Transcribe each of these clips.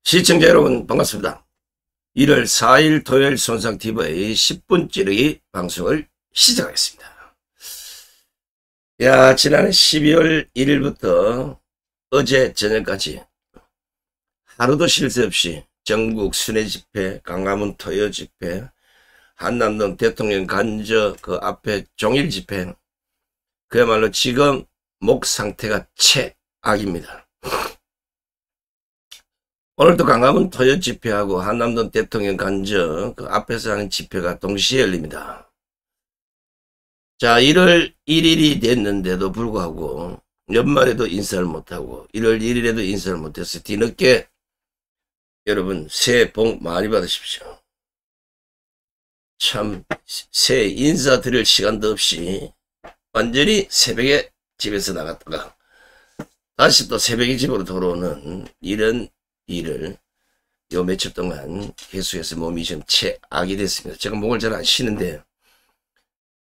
시청자 여러분 반갑습니다. 1월 4일 토요일 손상TV의 10분 찌르기 방송을 시작하겠습니다. 지난해 12월 1일부터 어제 저녁까지 하루도 쉴 새 없이 전국 순회 집회, 강화문 토요 집회, 한남동 대통령 간저 그 앞에 종일 집회, 그야말로 지금 목 상태가 최악입니다. 오늘도 강화문 토요 집회하고 한남동 대통령 간저 그 앞에서 하는 집회가 동시에 열립니다. 자, 1월 1일이 됐는데도 불구하고 연말에도 인사를 못하고 1월 1일에도 인사를 못해서 뒤늦게 여러분 새해 복 많이 받으십시오. 참 새해 인사 드릴 시간도 없이 완전히 새벽에 집에서 나갔다가 다시 또 새벽에 집으로 돌아오는 이런 일을 요 며칠 동안 계속해서 몸이 좀 최악이 됐습니다. 제가 목을 잘 안 쉬는데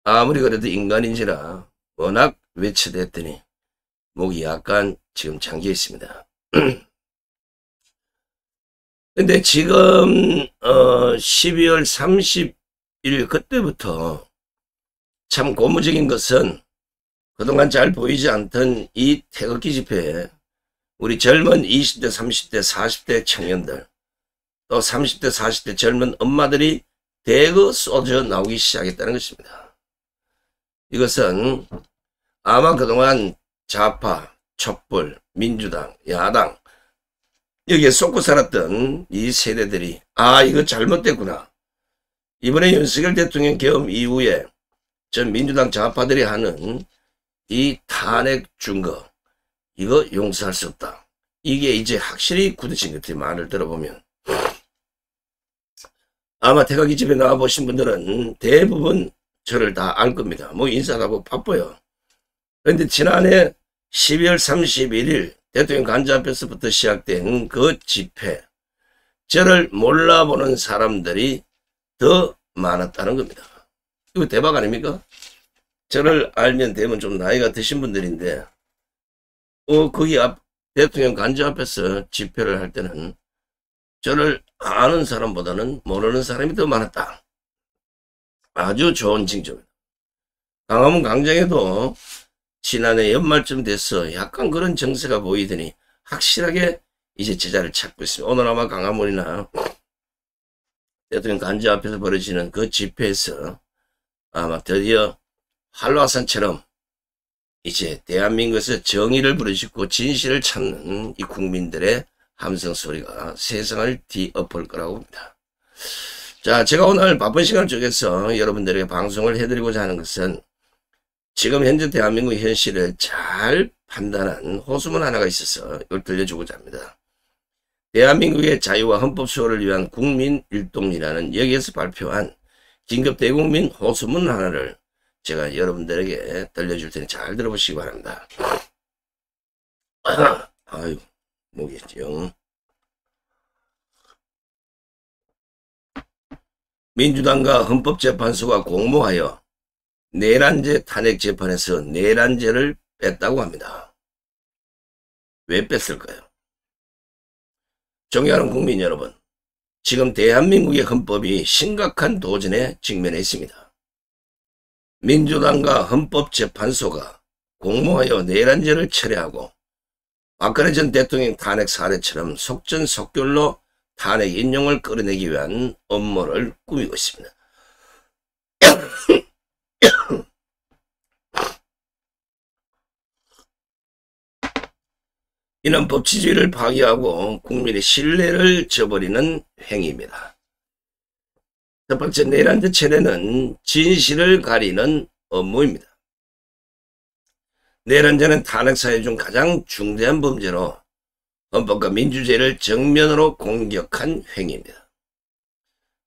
아무리 그래도 인간인지라 워낙 외쳐댔더니 목이 약간 지금 잠겨 있습니다. 근데 지금 12월 30일 그때부터 참 고무적인 것은 그동안 잘 보이지 않던 이 태극기 집회에 우리 젊은 20대, 30대, 40대 청년들 또 30대, 40대 젊은 엄마들이 대거 쏟아져 나오기 시작했다는 것입니다. 이것은 아마 그동안 좌파, 촛불, 민주당, 야당 여기에 쏟고 살았던 이 세대들이 이거 잘못됐구나. 이번에 윤석열 대통령 계엄 이후에 전 민주당 좌파들이 하는 이 탄핵 준거 이거 용서할 수 없다. 이게 이제 확실히 굳어진 것 같아요. 말을 들어보면. 아마 태극기 집에 나와보신 분들은 대부분 저를 다 알 겁니다. 뭐 인사하고 바빠요. 그런데 지난해 12월 31일 대통령 간저 앞에서부터 시작된 그 집회, 저를 몰라보는 사람들이 더 많았다는 겁니다. 이거 대박 아닙니까? 저를 알면 되면 좀 나이가 드신 분들인데 거기 대통령 간저 앞에서 집회를 할 때는 저를 아는 사람보다는 모르는 사람이 더 많았다. 아주 좋은 징조입니다. 강화문 광장에도 지난해 연말쯤 돼서 약간 그런 정세가 보이더니 확실하게 이제 제자를 찾고 있습니다. 오늘 아마 강화문이나 대통령 간저 앞에서 벌어지는 그 집회에서 아마 드디어 한라산처럼 이제 대한민국에서 정의를 부르짖고 진실을 찾는 이 국민들의 함성 소리가 세상을 뒤엎을 거라고 봅니다. 자, 제가 오늘 바쁜 시간 쪽에서 여러분들에게 방송을 해드리고자 하는 것은 지금 현재 대한민국의 현실을 잘 판단한 호수문 하나가 있어서 이걸 들려주고자 합니다. 대한민국의 자유와 헌법 수호를 위한 국민일동이라는 여기에서 발표한 긴급 대국민 호수문 하나를 제가 여러분들에게 들려줄 테니 잘 들어보시기 바랍니다. 아유, 뭐겠죠. 민주당과 헌법재판소가 공모하여 내란죄 탄핵재판에서 내란죄를 뺐다고 합니다. 왜 뺐을까요? 존경하는 국민 여러분, 지금 대한민국의 헌법이 심각한 도전에 직면해 있습니다. 민주당과 헌법재판소가 공모하여 내란죄를 철회하고 박근혜 전 대통령 탄핵 사례처럼 속전속결로 탄핵 인용을 끌어내기 위한 업무를 꾸미고 있습니다. 이는 법치주의를 파괴하고 국민의 신뢰를 저버리는 행위입니다. 첫 번째, 내란죄 철회는 진실을 가리는 업무입니다. 내란죄는 탄핵사회 중 가장 중대한 범죄로 헌법과 민주주의를 정면으로 공격한 행위입니다.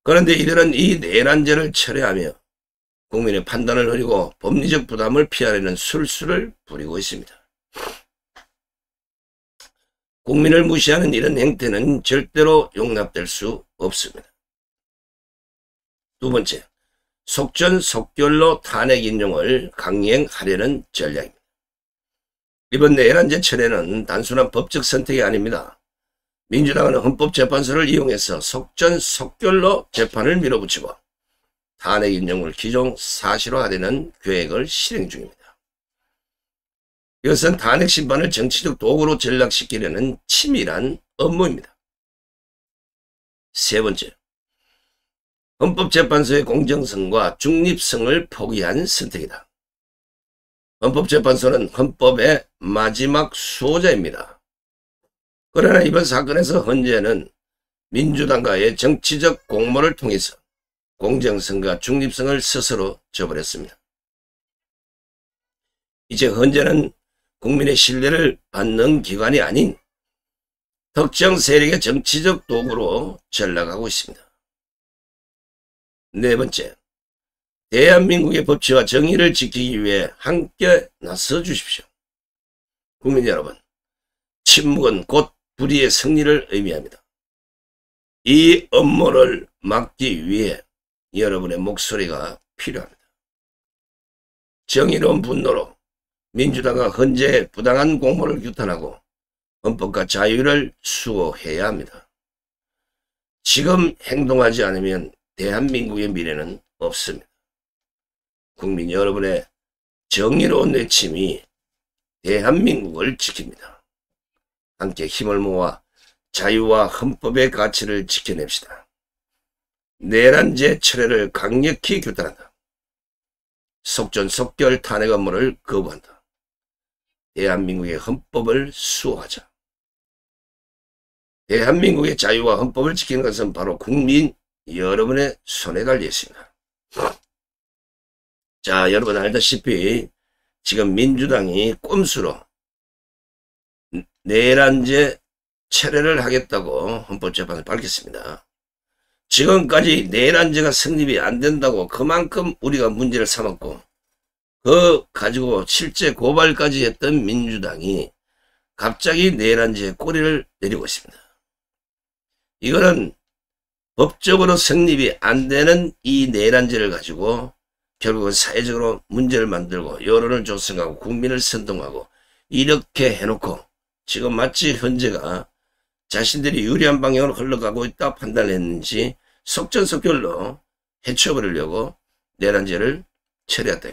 그런데 이들은 이 내란죄를 철회하며 국민의 판단을 흐리고 법리적 부담을 피하려는 술수를 부리고 있습니다. 국민을 무시하는 이런 행태는 절대로 용납될 수 없습니다. 두 번째, 속전속결로 탄핵 인용을 강행하려는 전략입니다. 이번 내란죄 철회는 단순한 법적 선택이 아닙니다. 민주당은 헌법재판소를 이용해서 속전속결로 재판을 밀어붙이고 탄핵 인용을 기정사실화하려는 계획을 실행 중입니다. 이것은 탄핵 심판을 정치적 도구로 전락시키려는 치밀한 업무입니다. 세 번째, 헌법재판소의 공정성과 중립성을 포기한 선택이다. 헌법재판소는 헌법의 마지막 수호자입니다. 그러나 이번 사건에서 헌재는 민주당과의 정치적 공모를 통해서 공정성과 중립성을 스스로 저버렸습니다. 이제 헌재는 국민의 신뢰를 받는 기관이 아닌 특정 세력의 정치적 도구로 전락하고 있습니다. 네 번째, 대한민국의 법치와 정의를 지키기 위해 함께 나서 주십시오. 국민 여러분, 침묵은 곧 불의의 승리를 의미합니다. 이 업무를 막기 위해 여러분의 목소리가 필요합니다. 정의로운 분노로 민주당과 헌재의 부당한 공모를 규탄하고 헌법과 자유를 수호해야 합니다. 지금 행동하지 않으면 대한민국의 미래는 없습니다. 국민 여러분의 정의로운 외침이 대한민국을 지킵니다. 함께 힘을 모아 자유와 헌법의 가치를 지켜냅시다. 내란죄 철회를 강력히 규탄한다. 속전속결 탄핵 업무를 거부한다. 대한민국의 헌법을 수호하자. 대한민국의 자유와 헌법을 지키는 것은 바로 국민 여러분의 손에 달려 있습니다. 자, 여러분 알다시피 지금 민주당이 꼼수로 내란죄 철회를 하겠다고 헌법재판을 밝혔습니다. 지금까지 내란죄가 성립이 안 된다고 그만큼 우리가 문제를 삼았고 그 가지고 실제 고발까지 했던 민주당이 갑자기 내란죄에 꼬리를 내리고 있습니다. 이거는 법적으로 성립이 안 되는 이 내란죄를 가지고 결국은 사회적으로 문제를 만들고 여론을 조성하고 국민을 선동하고 이렇게 해놓고 지금 마치 헌재가 자신들이 유리한 방향으로 흘러가고 있다 판단했는지 속전속결로 해쳐버리려고 내란죄를 처리했다.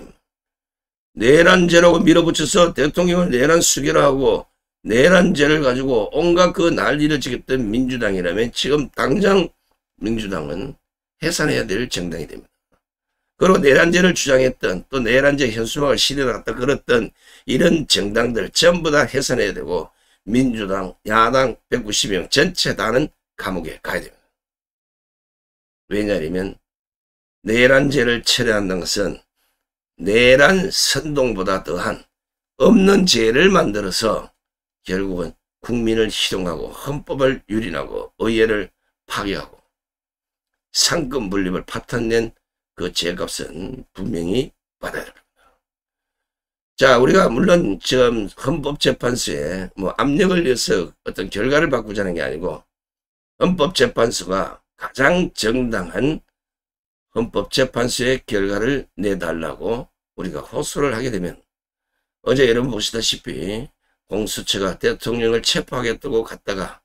내란죄라고 밀어붙여서 대통령을 내란 수결하고 내란죄를 가지고 온갖 그 난리를 지켰던 민주당이라면 지금 당장 민주당은 해산해야 될 정당이 됩니다. 그리고 내란죄를 주장했던 또 내란죄 현수막을 실어놨다 그랬던 이런 정당들 전부 다 해산해야 되고 민주당, 야당 190명 전체 다는 감옥에 가야 됩니다. 왜냐하면 내란죄를 철회한다는 것은 내란 선동보다 더한 없는 죄를 만들어서 결국은 국민을 희롱하고 헌법을 유린하고 의회를 파괴하고 상권 분립을 파탄낸 그 죄값은 분명히 받아야 됩니다. 자, 우리가 물론 지금 헌법재판소에 뭐 압력을 넣어서 어떤 결과를 바꾸자는 게 아니고 헌법재판소가 가장 정당한 헌법재판소의 결과를 내달라고 우리가 호소를 하게 되면 어제 여러분 보시다시피 공수처가 대통령을 체포하겠다고 갔다가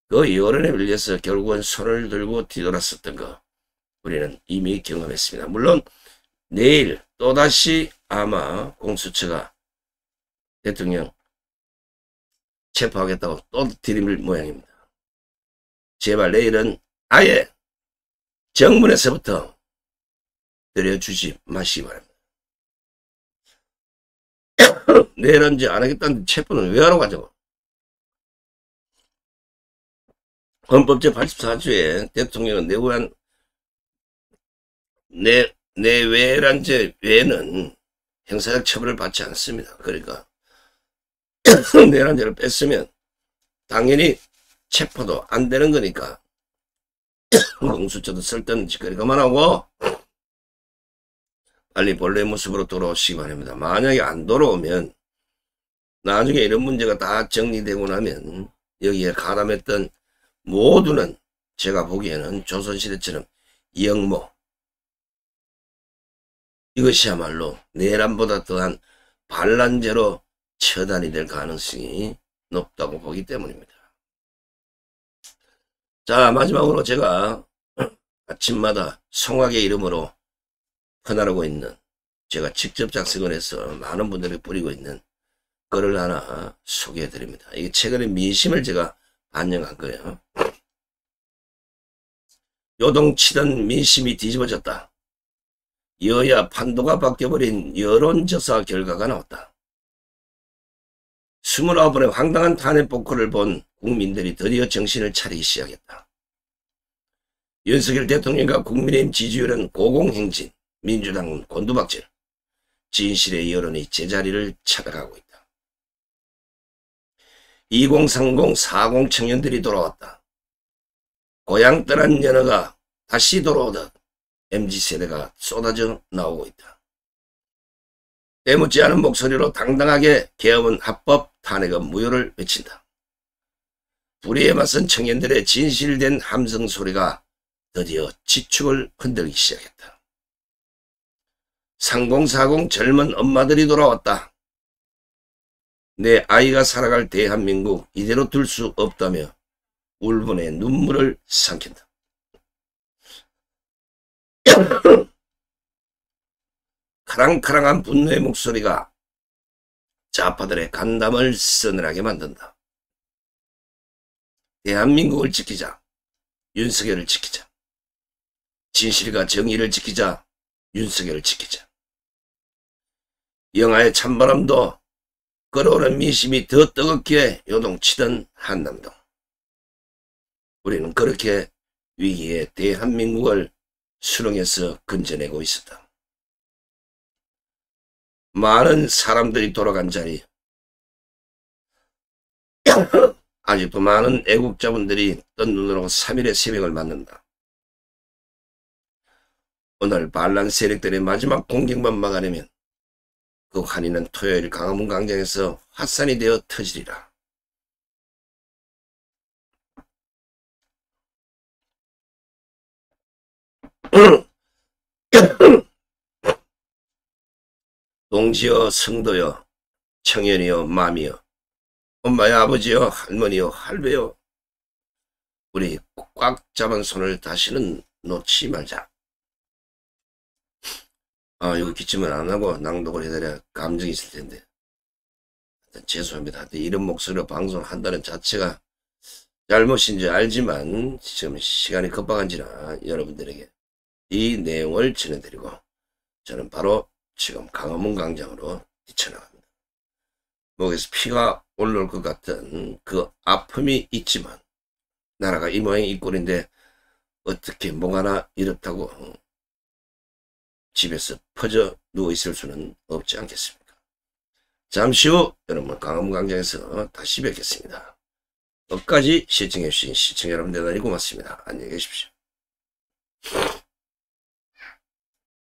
그 여론에 밀려서 결국은 손을 들고 뒤돌았었던 거 우리는 이미 경험했습니다. 물론 내일 또다시 아마 공수처가 대통령 체포하겠다고 또 들이밀 모양입니다. 제발 내일은 아예 정문에서부터 들여주지 마시기 바랍니다. 내일은 이제 안 하겠다는데 체포는 왜 하러 가자고. 헌법 제84조에 대통령은 내외란죄 외에는 형사적 처벌을 받지 않습니다. 그러니까 내란죄를 뺐으면 당연히 체포도 안 되는 거니까 공수처도 쓸데없는 짓거리 그만하고 빨리 본래 모습으로 돌아오시기 바랍니다. 만약에 안 돌아오면 나중에 이런 문제가 다 정리되고 나면 여기에 가담했던 모두는 제가 보기에는 조선시대처럼 영모 이것이야말로 내란보다 더한 반란죄로 처단이 될 가능성이 높다고 보기 때문입니다. 자, 마지막으로 제가 아침마다 성악의 이름으로 퍼나르고 있는, 제가 직접 작성을 해서 많은 분들에게 뿌리고 있는 글을 하나 소개해 드립니다. 이게 최근에 민심을 제가 반영한 거예요. 요동치던 민심이 뒤집어졌다. 여야 판도가 바뀌어버린 여론조사 결과가 나왔다. 29번의 황당한 탄핵 폭로를 본 국민들이 드디어 정신을 차리기 시작했다. 윤석열 대통령과 국민의힘 지지율은 고공행진, 민주당은 곤두박질, 진실의 여론이 제자리를 찾아가고 있다. 2030, 40 청년들이 돌아왔다. 고향 떠난 연어가 다시 돌아오듯 MZ세대가 쏟아져 나오고 있다. 때묻지 않은 목소리로 당당하게 계엄은 합법, 탄핵은 무효를 외친다. 불의에 맞선 청년들의 진실된 함성 소리가 드디어 지축을 흔들기 시작했다. 3040 젊은 엄마들이 돌아왔다. 내 아이가 살아갈 대한민국 이대로 둘 수 없다며 울분의 눈물을 삼킨다. 카랑카랑한 분노의 목소리가 좌파들의 간담을 서늘하게 만든다. 대한민국을 지키자. 윤석열을 지키자. 진실과 정의를 지키자. 윤석열을 지키자. 영하의 찬바람도 끓어오른 민심이 더 뜨겁게 요동치던 한남동. 우리는 그렇게 위기에 대한민국을 수렁에서 건져내고 있었다. 많은 사람들이 돌아간 자리, 아직도 많은 애국자분들이 뜬 눈으로 3일의 새벽을 맞는다. 오늘 반란 세력들의 마지막 공격만 막아내면 그 환희는 토요일 광화문 광장에서 화산이 되어 터지리라. 동지여 성도여 청년이여 맘이여 엄마여 아버지여 할머니여 할배여 우리 꽉 잡은 손을 다시는 놓지 말자. 이거 기침을 안하고 낭독을 해드려야 감정이 있을 텐데 죄송합니다. 이런 목소리로 방송한다는 자체가 잘못인지 알지만 지금 시간이 급박한지라 여러분들에게 이 내용을 전해드리고 저는 바로 지금 광화문 광장으로 뛰쳐나갑니다. 목에서 피가 올라올 것 같은 그 아픔이 있지만 나라가 이 모양이 이 꼴인데 어떻게 목 하나 이렇다고 집에서 퍼져 누워있을 수는 없지 않겠습니까? 잠시 후 여러분 광화문 광장에서 다시 뵙겠습니다. 끝까지 시청해주신 시청자 여러분 대단히 고맙습니다. 안녕히 계십시오.